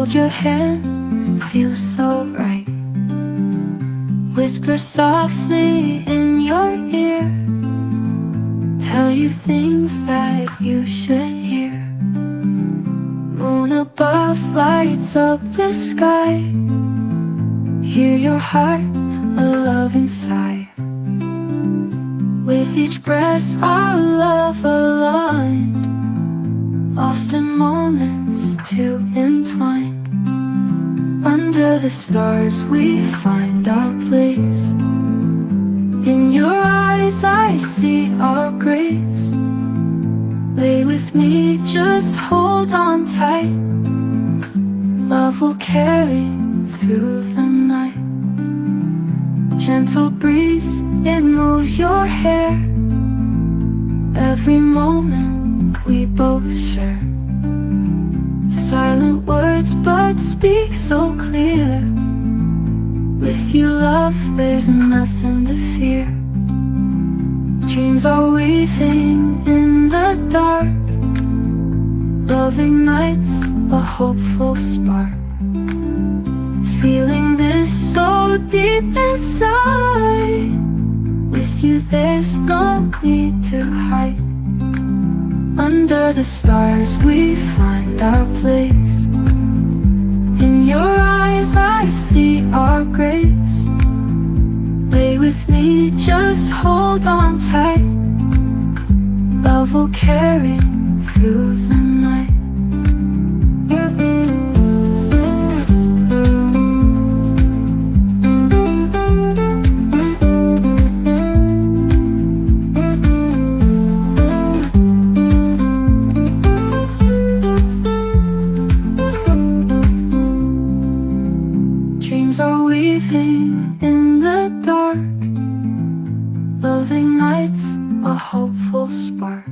hold your hand, feels so right. Whisper softly in your ear, tell you things that you should hear. Moon above lights up the sky, hear your heart, a loving sigh. With each breath our love aligned, lost in moments too entwined. Under the stars we find our place. In your eyes I see our grace. Lay with me, just hold on tight. Love will carry through the night. Gentle breeze, it moves your hair. Every moment we both share. Silent words but speak so clear. With you, love, there's nothing to fear. Dreams are weaving in the dark. Love ignites a hopeful spark. Feeling this so deep inside. With you there's no need to hide. Under the stars we find our place. In your eyes I see our grace. Lay with me, just hold on tight. Love will carry through the night. Dreams are weaving in the dark. Love ignites a hopeful spark.